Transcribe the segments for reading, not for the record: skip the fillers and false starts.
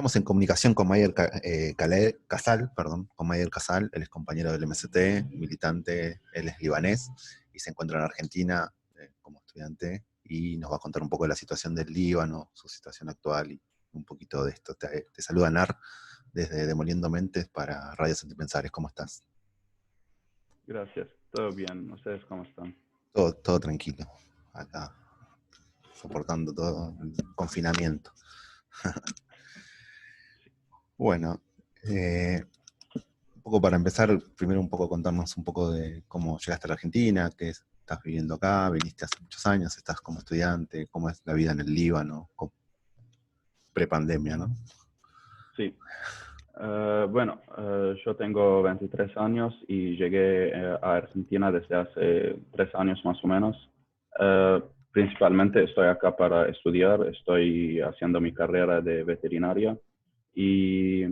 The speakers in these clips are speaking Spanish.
Estamos en comunicación con Mayer Casal, perdón, con Mayer Casal, él es compañero del MST, militante, él es libanés y se encuentra en Argentina como estudiante y nos va a contar un poco de la situación del Líbano, su situación actual y un poquito de esto. Te saluda Nar desde Demoliendo Mentes para Radios Antipensares. ¿Cómo estás? Gracias, todo bien. ¿Ustedes cómo están? Todo tranquilo, acá soportando todo el confinamiento. Bueno, un poco para empezar, primero un poco contarnos un poco de cómo llegaste a la Argentina, estás viviendo acá, viniste hace muchos años, estás como estudiante, cómo es la vida en el Líbano, pre-pandemia, ¿no? Sí, yo tengo 23 años y llegué a Argentina desde hace 3 años más o menos. Eh, Principalmente estoy acá para estudiar, estoy haciendo mi carrera de veterinaria y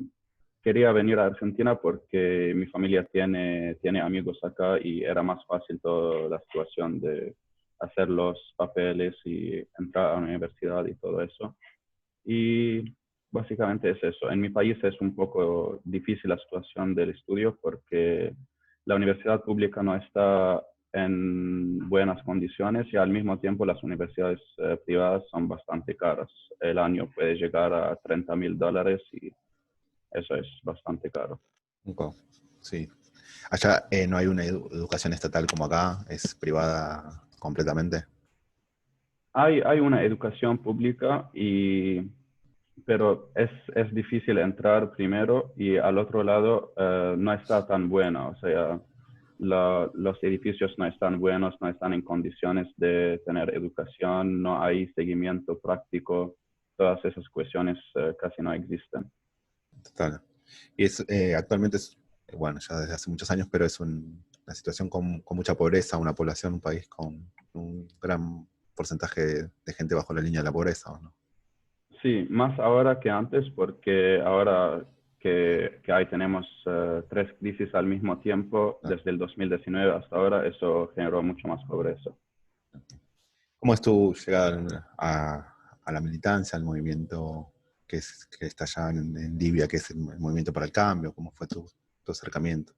quería venir a Argentina porque mi familia tiene amigos acá y era más fácil toda la situación de hacer los papeles y entrar a la universidad y todo eso. Y básicamente es eso. En mi país es un poco difícil la situación del estudio porque la universidad pública no está en buenas condiciones y al mismo tiempo las universidades privadas son bastante caras. El año puede llegar a $30,000 y eso es bastante caro. Wow, sí. Allá no hay una educación estatal como acá, es privada completamente. Hay una educación pública pero es difícil entrar primero y al otro lado no está tan buena. O sea, los edificios no están buenos, no están en condiciones de tener educación, no hay seguimiento práctico, todas esas cuestiones casi no existen. Total. Y actualmente bueno, ya desde hace muchos años, pero es una situación con mucha pobreza, una población, un país con un gran porcentaje de gente bajo la línea de la pobreza, ¿o no? Sí, más ahora que antes, porque ahora que ahí tenemos 3 crisis al mismo tiempo, Claro. desde el 2019 hasta ahora, eso generó mucho más pobreza. ¿Cómo es tu llegada a la militancia, al movimiento que está allá en Libia, que es el movimiento para el cambio? ¿Cómo fue tu acercamiento?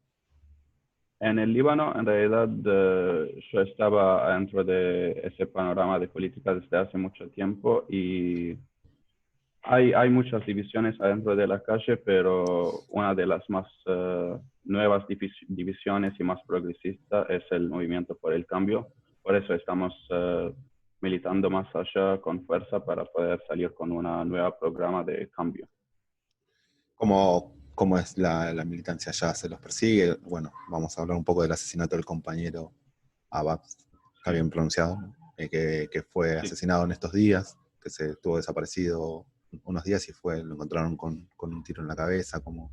En el Líbano, en realidad, yo estaba dentro de ese panorama de política desde hace mucho tiempo y hay muchas divisiones adentro de la calle, pero una de las más nuevas divisiones y más progresistas es el movimiento por el cambio. Por eso estamos militando más allá con fuerza para poder salir con una nueva programa de cambio. ¿Cómo es la militancia allá? ¿Se los persigue? Bueno, vamos a hablar un poco del asesinato del compañero Abab, está Sí, bien pronunciado, ¿no? Que fue sí. asesinado en estos días, que se estuvo desaparecido unos días y lo encontraron con un tiro en la cabeza. ¿Cómo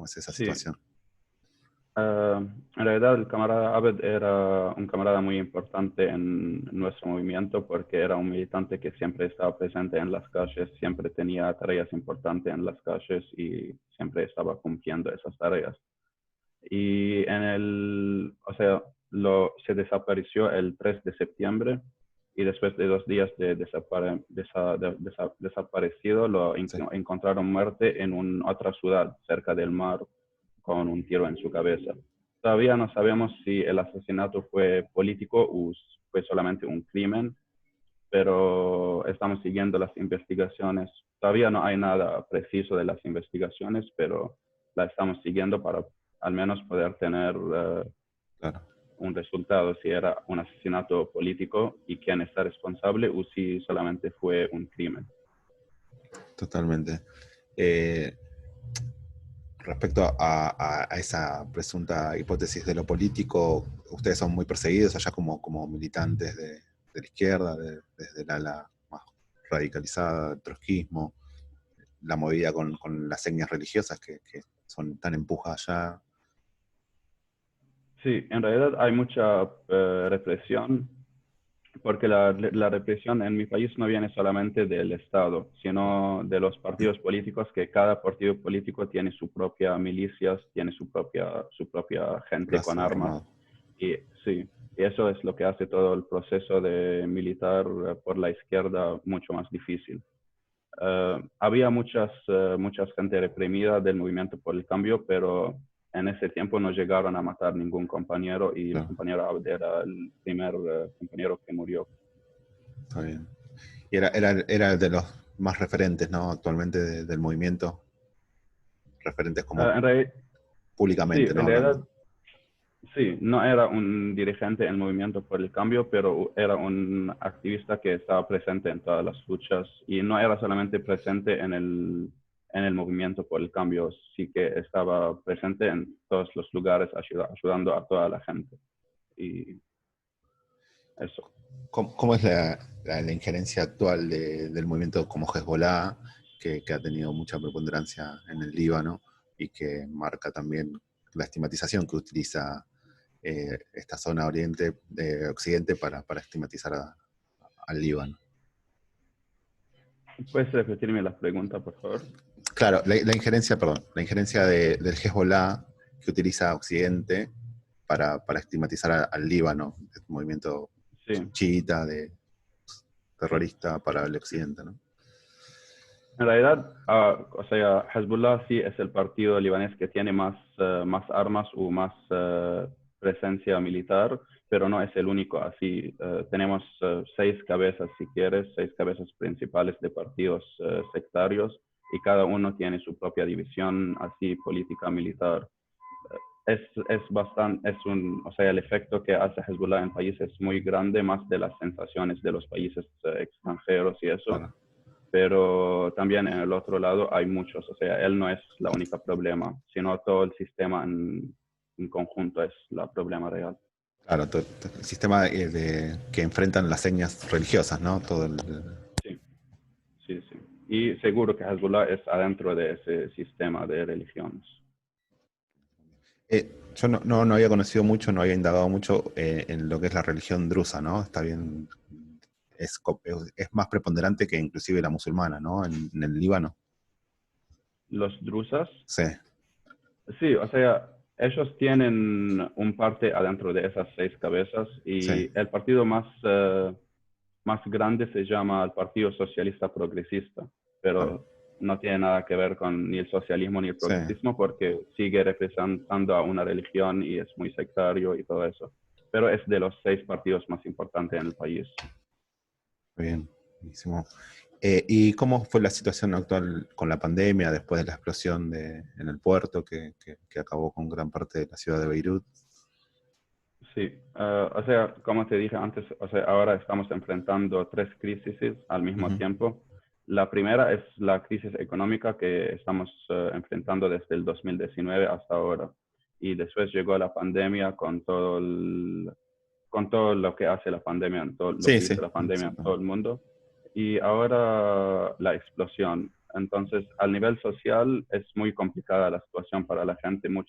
es esa Sí, situación? En realidad el camarada Abed era un camarada muy importante en nuestro movimiento porque era un militante que siempre estaba presente en las calles, siempre tenía tareas importantes en las calles y siempre estaba cumpliendo esas tareas. Y o sea, se desapareció el 3 de septiembre y después de 2 días de desaparecido Sí. encontraron muerte en otra ciudad cerca del mar con un tiro en su cabeza. Todavía no sabemos si el asesinato fue político o fue solamente un crimen, pero estamos siguiendo las investigaciones. Todavía no hay nada preciso de las investigaciones, pero la estamos siguiendo para al menos poder tener Claro, un resultado, si era un asesinato político y quién está responsable o si solamente fue un crimen. totalmente. Eh, Respecto a esa presunta hipótesis de lo político, ustedes son muy perseguidos allá como militantes de la izquierda, desde la ala más radicalizada del trotskismo, la movida con las señas religiosas que son tan empujadas allá. Sí, en realidad hay mucha represión porque la represión en mi país no viene solamente del Estado, sino de los partidos políticos, que cada partido político tiene su propia milicias, tiene su propia gente con Brazo armas. armado. Y sí, y eso es lo que hace todo el proceso de militar por la izquierda mucho más difícil. Había mucha gente reprimida del movimiento por el cambio, pero en ese tiempo no llegaron a matar ningún compañero y el Claro, compañero Abd era el primer compañero que murió. está bien. Y era de los más referentes, ¿no? Actualmente del movimiento, referentes como En realidad, sí, públicamente, ¿no? en Hablando. realidad, sí, no era un dirigente en el movimiento por el cambio, pero era un activista que estaba presente en todas las luchas y no era solamente presente en el movimiento por el cambio, sí que estaba presente en todos los lugares ayudando a toda la gente. Y eso. ¿Cómo es la injerencia actual del movimiento como Hezbollah, que ha tenido mucha preponderancia en el Líbano y que marca también la estigmatización que utiliza esta zona occidente para estigmatizar al Líbano? ¿Puedes repetirme la pregunta, por favor? Claro, la injerencia del Hezbollah que utiliza Occidente para estigmatizar al Líbano, el movimiento Sí. chiita, terrorista para el Occidente, ¿no? En realidad, o sea, Hezbollah sí es el partido libanés que tiene más armas o más presencia militar, pero no es el único. Así, tenemos 6 cabezas, si quieres, 6 cabezas principales de partidos sectarios y cada uno tiene su propia división, así, política militar. Es bastante, o sea, el efecto que hace Hezbollah en países es muy grande, más de las sensaciones de los países extranjeros y eso, Claro. pero también en el otro lado hay muchos, o sea, él no es la única problema, sino todo el sistema en conjunto es la problema real. Claro, el sistema que enfrentan las señas religiosas, ¿no? Sí, sí, sí. Y seguro que Hezbollah es adentro de ese sistema de religiones. Yo no había conocido mucho, no había indagado mucho en lo que es la religión drusa, ¿no? Está bien, es más preponderante que inclusive la musulmana, ¿no? En el Líbano. Los drusas, Sí, sí, o sea, ellos tienen un parte adentro de esas 6 cabezas sí, y el partido más grande se llama el Partido Socialista Progresista, claro, pero no tiene nada que ver con ni el socialismo ni el sí, progresismo porque sigue representando a una religión y es muy sectario y todo eso. Pero es de los 6 partidos más importantes en el país. muy bien, buenísimo. ¿Y cómo fue la situación actual con la pandemia después de la explosión en el puerto que acabó con gran parte de la ciudad de Beirut? Sí, o sea, como te dije antes, o sea, ahora estamos enfrentando 3 crisis al mismo Ujú. tiempo. La primera es la crisis económica que estamos enfrentando desde el 2019 hasta ahora. Y después llegó la pandemia con todo lo que hace la pandemia, todo lo Sí, que sí, hizo la pandemia en todo exactamente. el mundo. Y ahora la explosión. Entonces, al nivel social es muy complicada la situación para la gente. O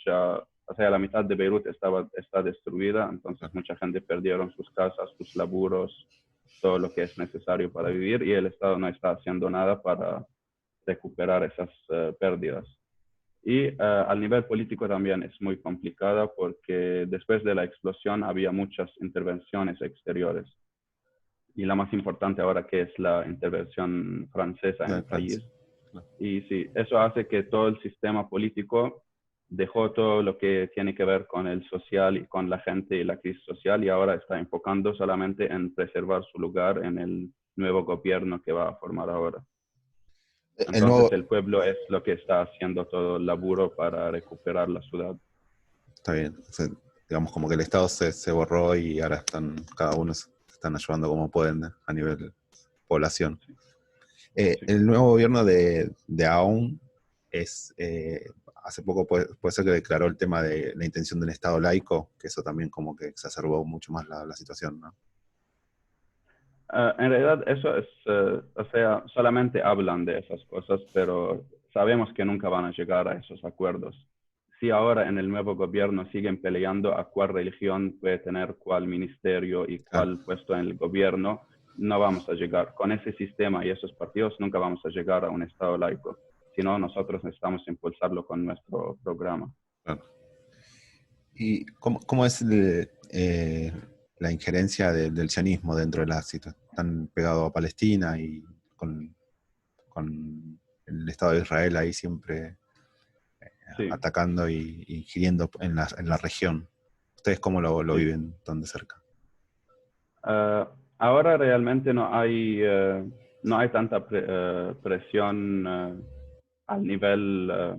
sea, la mitad de Beirut está destruida, entonces Claro. mucha gente perdieron sus casas, sus laburos, todo lo que es necesario para vivir y el Estado no está haciendo nada para recuperar esas pérdidas. Y al nivel político también es muy complicada porque después de la explosión había muchas intervenciones exteriores. Y la más importante ahora que es la intervención francesa en La de el país. Francia. Claro. Y sí, eso hace que todo el sistema político dejó todo lo que tiene que ver con el social y con la gente y la crisis social y ahora está enfocando solamente en preservar su lugar en el nuevo gobierno que va a formar ahora. El Entonces nuevo, el pueblo es lo que está haciendo todo el laburo para recuperar la ciudad. está bien. Digamos como que el Estado se borró y ahora cada uno están ayudando como pueden a nivel población. Sí, sí. El nuevo gobierno de Aoun hace poco puede ser que declaró el tema de la intención de un Estado laico, que eso también como que exacerbó mucho más la situación, ¿no? En realidad eso es, o sea, solamente hablan de esas cosas, pero sabemos que nunca van a llegar a esos acuerdos. Si ahora en el nuevo gobierno siguen peleando a cuál religión puede tener cuál ministerio y Claro. cuál puesto en el gobierno, no vamos a llegar. Con ese sistema y esos partidos nunca vamos a llegar a un Estado laico, sino nosotros necesitamos impulsarlo con nuestro programa. Claro. ¿Y cómo es la injerencia del sionismo dentro de la situación? Están pegados a Palestina y con con el Estado de Israel ahí siempre Sí. atacando y ingiriendo en la región. ¿Ustedes cómo lo Sí. viven tan de cerca? Ahora realmente no hay tanta presión al nivel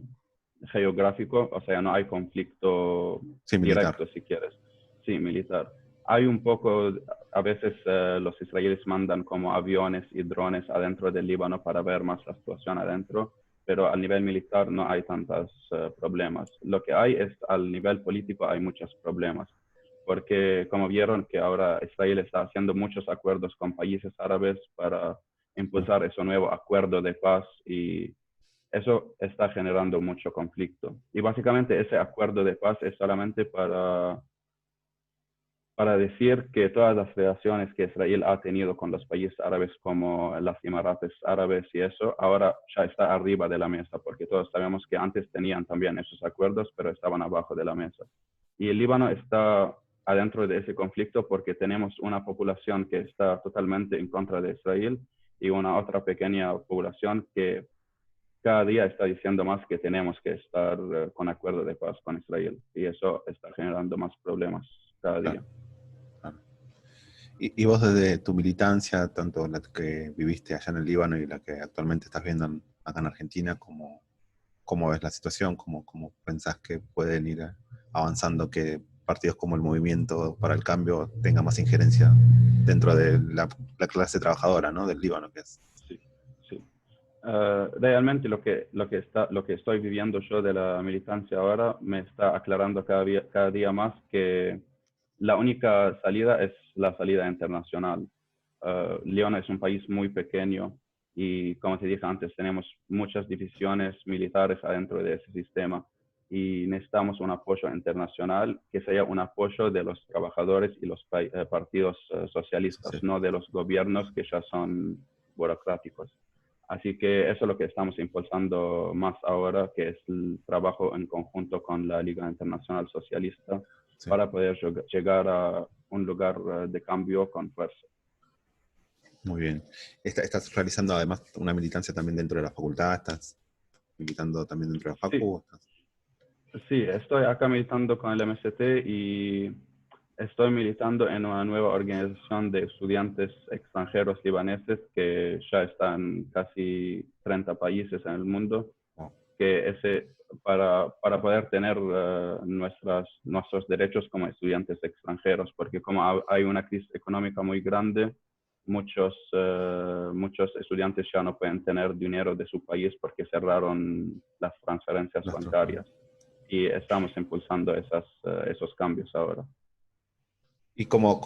geográfico, o sea, no hay conflicto Sí, militar. directo, si quieres, sí, militar. Hay un poco, a veces los israelíes mandan como aviones y drones adentro del Líbano para ver más la situación adentro, pero al nivel militar no hay tantos problemas. Lo que hay es, al nivel político hay muchos problemas, porque como vieron que ahora Israel está haciendo muchos acuerdos con países árabes para impulsar ese nuevo acuerdo de paz y eso está generando mucho conflicto. Y básicamente ese acuerdo de paz es solamente para decir que todas las relaciones que Israel ha tenido con los países árabes como las Emirates Árabes y eso, ahora ya está arriba de la mesa, porque todos sabemos que antes tenían también esos acuerdos, pero estaban abajo de la mesa. Y el Líbano está adentro de ese conflicto porque tenemos una población que está totalmente en contra de Israel y una otra pequeña población que cada día está diciendo más que tenemos que estar con acuerdo de paz con Israel y eso está generando más problemas cada Claro, día. claro. Y vos desde tu militancia, tanto la que viviste allá en el Líbano y la que actualmente estás viendo acá en Argentina, ¿cómo ves la situación? ¿Cómo pensás que pueden ir avanzando, que partidos como el Movimiento para el Cambio tengan más injerencia dentro de la clase trabajadora, ¿no? Del Líbano, que es? Sí, sí. Realmente lo que estoy viviendo yo de la militancia ahora me está aclarando cada día más que la única salida es la salida internacional. Líbano es un país muy pequeño y, como te dije antes, tenemos muchas divisiones militares adentro de ese sistema y necesitamos un apoyo internacional que sea un apoyo de los trabajadores y los partidos socialistas, Sí. no de los gobiernos que ya son burocráticos. Así que eso es lo que estamos impulsando más ahora, que es el trabajo en conjunto con la Liga Internacional Socialista Sí. para poder llegar a un lugar de cambio con fuerza. Muy bien. ¿Estás realizando además una militancia también dentro de la facultad? ¿Estás militando también dentro de la Sí, facu? sí, estoy acá militando con el MST y estoy militando en una nueva organización de estudiantes extranjeros libaneses que ya están en casi 30 países en el mundo, Oh, que para poder tener nuestros derechos como estudiantes extranjeros, porque como hay una crisis económica muy grande, muchos estudiantes ya no pueden tener dinero de su país porque cerraron las transferencias bancarias y estamos impulsando esos cambios ahora. ¿Y cómo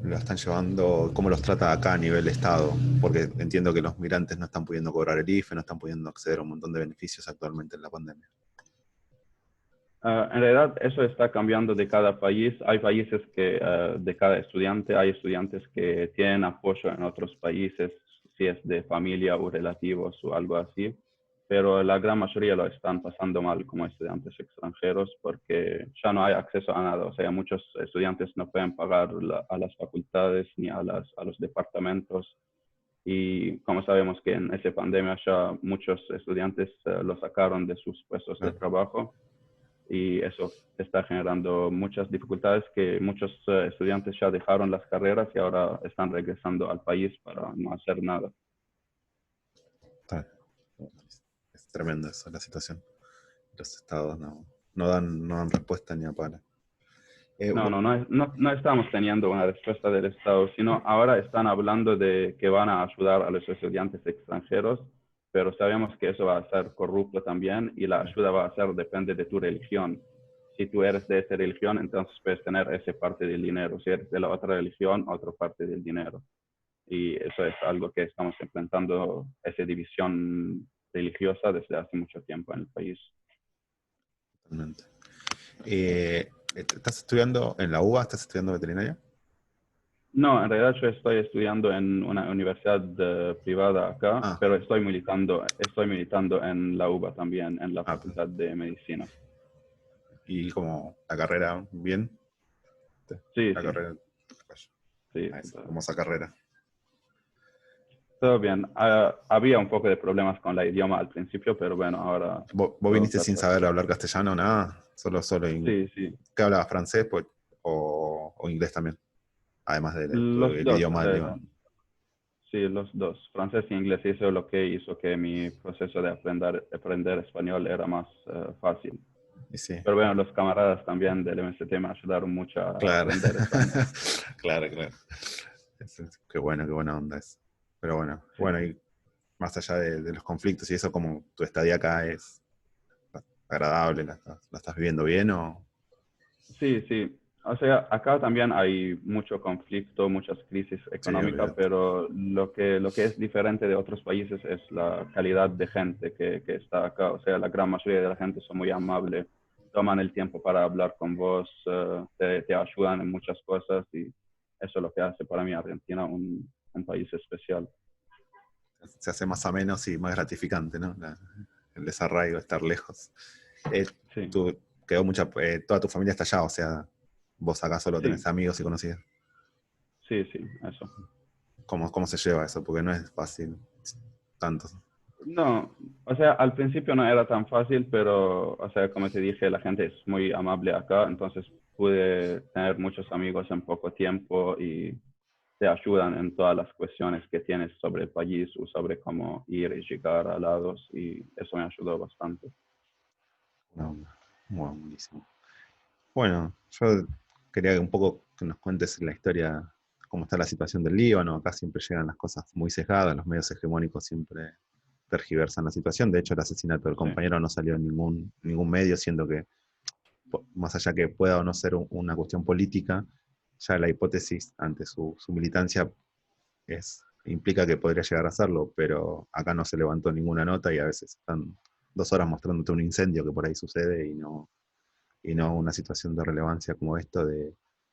lo están llevando, cómo los trata acá a nivel Estado? Porque entiendo que los migrantes no están pudiendo cobrar el IFE, no están pudiendo acceder a un montón de beneficios actualmente en la pandemia. En realidad eso está cambiando de cada país. Hay países que de cada estudiante, hay estudiantes que tienen apoyo en otros países, si es de familia o relativos o algo así, pero la gran mayoría lo están pasando mal como estudiantes extranjeros porque ya no hay acceso a nada. O sea, muchos estudiantes no pueden pagar a las facultades ni a los departamentos. Y como sabemos que en esa pandemia ya muchos estudiantes lo sacaron de sus puestos de Claro, trabajo y eso está generando muchas dificultades que muchos estudiantes ya dejaron las carreras y ahora están regresando al país para no hacer nada. está. Es tremenda esa la situación. Los estados no dan respuesta ni a pala. No estamos teniendo una respuesta del Estado, sino ahora están hablando de que van a ayudar a los estudiantes extranjeros, pero sabemos que eso va a ser corrupto también y la ayuda va a ser depende de tu religión. Si tú eres de esa religión, entonces puedes tener esa parte del dinero. Si eres de la otra religión, otra parte del dinero. Y eso es algo que estamos enfrentando, esa división religiosa desde hace mucho tiempo en el país. Totalmente. ¿Estás estudiando en la UBA? ¿Estás estudiando veterinaria? No, en realidad yo estoy estudiando en una universidad privada acá, Ah, pero estoy militando en la UBA también, en la pues, Facultad de Medicina. y como la carrera, bien. Sí, La sí, carrera, sí. esa hermosa carrera. Todo bien. Había un poco de problemas con la idioma al principio, pero bueno, ahora ¿Vos todo viniste está sin saber perfecto. hablar castellano, nada? Solo Sí, sí. ¿qué hablabas? ¿Francés pues, o inglés también? Además Los el dos. idioma, digo. Sí, los dos. Francés y inglés. Y eso es lo que hizo que mi proceso de aprender español era más fácil. Y sí, Pero bueno, los camaradas también del MST me ayudaron mucho a claro. aprender español. Claro, claro. Qué bueno, qué buena onda es. Pero Sí, bueno, y más allá de los conflictos y eso, como tu estadía acá es agradable, la estás viviendo bien o... sí, sí. O sea, acá también hay mucho conflicto, muchas crisis Sí, económicas, olvídate. pero lo que es diferente de otros países es la calidad de gente que está acá. O sea, la gran mayoría de la gente son muy amables, toman el tiempo para hablar con vos, te ayudan en muchas cosas y eso es lo que hace para mí Argentina un país especial. Se hace más ameno y más gratificante, ¿no? El desarraigo, estar lejos. Eh, Sí, tú, toda tu familia está allá, o sea, vos acá solo tenés sí, amigos y conocidos. sí, sí, eso. ¿Cómo se lleva eso? Porque no es fácil tantos. No, o sea, al principio no era tan fácil, pero, o sea, como te dije, la gente es muy amable acá, entonces pude tener muchos amigos en poco tiempo y te ayudan en todas las cuestiones que tienes sobre el país o sobre cómo ir y llegar a lados y eso me ayudó bastante. No, bueno, buenísimo. Bueno, yo quería un poco que nos cuentes la historia, cómo está la situación del Líbano. Acá siempre llegan las cosas muy sesgadas, los medios hegemónicos siempre tergiversan la situación. De hecho, el asesinato del Sí, compañero no salió en ningún medio, siendo que, más allá que pueda o no ser una cuestión política, ya la hipótesis ante su militancia implica que podría llegar a hacerlo, pero acá no se levantó ninguna nota y a veces están 2 horas mostrándote un incendio que por ahí sucede y no una situación de relevancia como esto,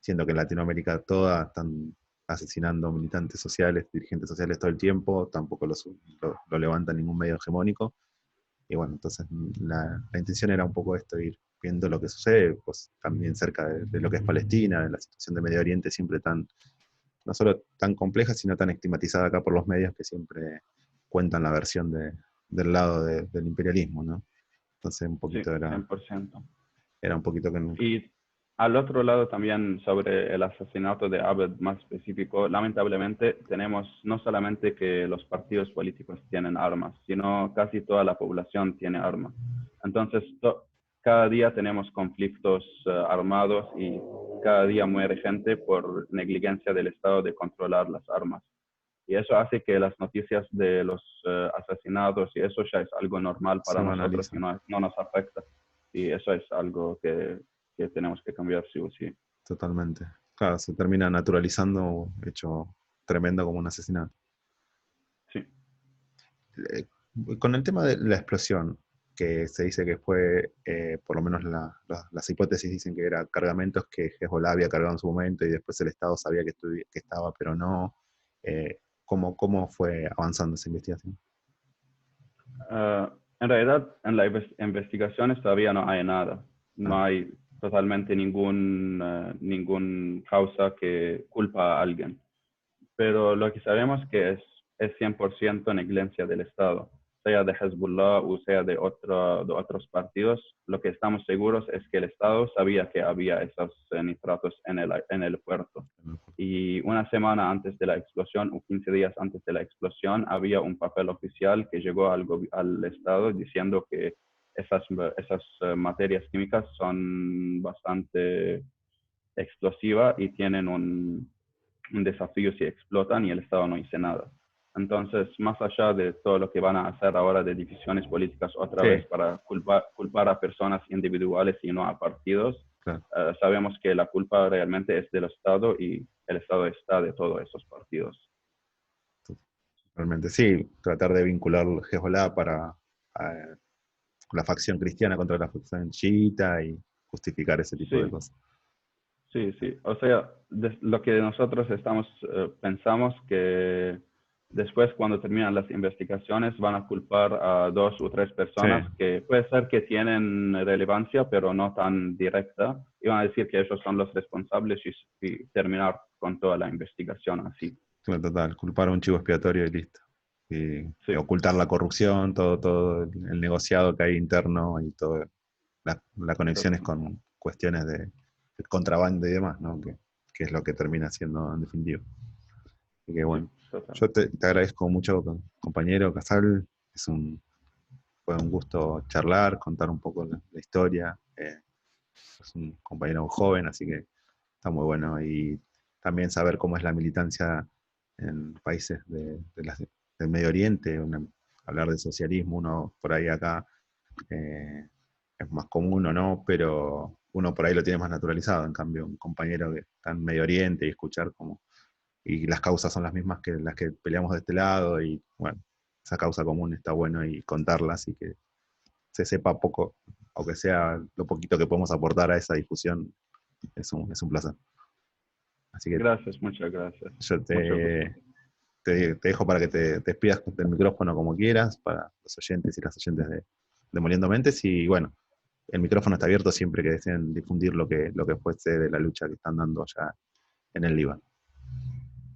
siendo que en Latinoamérica toda están asesinando militantes sociales, dirigentes sociales todo el tiempo, tampoco lo levanta ningún medio hegemónico. Y bueno, entonces la intención era un poco esto, ir viendo lo que sucede, pues también cerca de lo que es Palestina, de la situación de Medio Oriente siempre no solo tan compleja, sino tan estigmatizada acá por los medios que siempre cuentan la versión del lado del imperialismo, ¿no? Entonces un sí, poquito 100%. era un poquito que... Y al otro lado también sobre el asesinato de Abed más específico, lamentablemente tenemos no solamente que los partidos políticos tienen armas, sino casi toda la población tiene armas. Entonces, cada día tenemos conflictos armados y cada día muere gente por negligencia del Estado de controlar las armas. Y eso hace que las noticias de los asesinatos y eso ya es algo normal Se para nosotros y banaliza, no nos afecta. Y eso es algo que tenemos que cambiar sí o sí. totalmente. Claro, se termina naturalizando hecho tremendo como un asesinato. Sí. Eh, con el tema de la explosión, que se dice que fue, por lo menos las hipótesis dicen que era cargamentos que Hezbollah había cargado en su momento y después el Estado sabía que estaba, pero no. ¿Cómo fue avanzando esa investigación? En realidad, en las investigaciones todavía no hay nada. Ah, No hay totalmente ningún causa que culpa a alguien. Pero lo que sabemos que es 100% negligencia del Estado, sea de Hezbollah o sea de otros partidos. Lo que estamos seguros es que el Estado sabía que había esos nitratos en el puerto. Y una semana antes de la explosión o 15 días antes de la explosión había un papel oficial que llegó al Estado diciendo que esas materias químicas son bastante explosivas y tienen un desafío si explotan y el Estado no hizo nada. Entonces, más allá de todo lo que van a hacer ahora de divisiones políticas otra vez sí, para culpar a personas individuales y no a partidos, claro, sabemos que la culpa realmente es del Estado y el Estado está de todos esos partidos. realmente sí. Tratar de vincular Hezbollah para eh, la facción cristiana contra la facción chiita y justificar ese tipo de Sí, cosas. sí, sí. O sea, lo que nosotros pensamos que después cuando terminan las investigaciones van a culpar a 2 o 3 Sí, personas que puede ser que tienen relevancia, pero no tan directa, y van a decir que ellos son los responsables y terminar con toda la investigación así. claro, total, culpar a un chivo expiatorio y listo. y ocultar la corrupción, todo el negociado que hay interno y todas las conexiones total, con cuestiones de contrabando y demás, ¿no? Que es lo que termina siendo en definitiva. Así que sí, bueno, total. yo te agradezco mucho, compañero Casal. Fue un gusto charlar, contar un poco la historia. Es un compañero joven, así que está muy bueno. Y también saber cómo es la militancia en países del Medio Oriente, hablar de socialismo, uno por ahí acá eh, es más común o no, pero uno por ahí lo tiene más naturalizado. En cambio, un compañero que está en Medio Oriente y escuchar cómo y las causas son las mismas que las que peleamos de este lado, y bueno, esa causa común está bueno y contarlas y que se sepa poco, aunque sea lo poquito que podemos aportar a esa discusión, es un placer. Así que Gracias, muchas gracias. yo Mucho gusto. te dejo para que te despidas del micrófono como quieras, para los oyentes y las oyentes de Moliendo Mentes, y bueno, el micrófono está abierto siempre que deseen difundir lo que fuese de la lucha que están dando allá en el Líbano.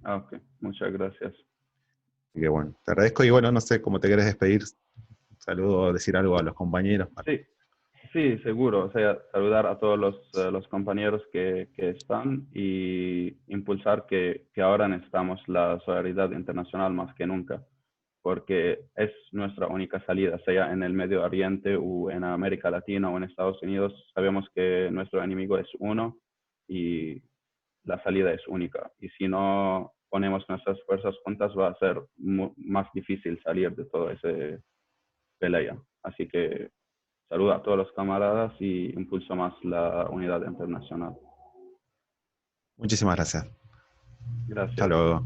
Ah, ok, muchas gracias. Así que bueno, te agradezco y bueno, no sé cómo te querés despedir. Saludo, decir algo a los compañeros. Sí, sí, seguro. O sea, saludar a todos los compañeros que están y impulsar que ahora necesitamos la solidaridad internacional más que nunca, porque es nuestra única salida, sea en el Medio Oriente o en América Latina o en Estados Unidos. Sabemos que nuestro enemigo es uno y la salida es única. Y si no ponemos nuestras fuerzas juntas, va a ser más difícil salir de toda esa pelea. Así que saluda a todos los camaradas y impulso más la unidad internacional. Muchísimas gracias. Hasta Gracias. luego.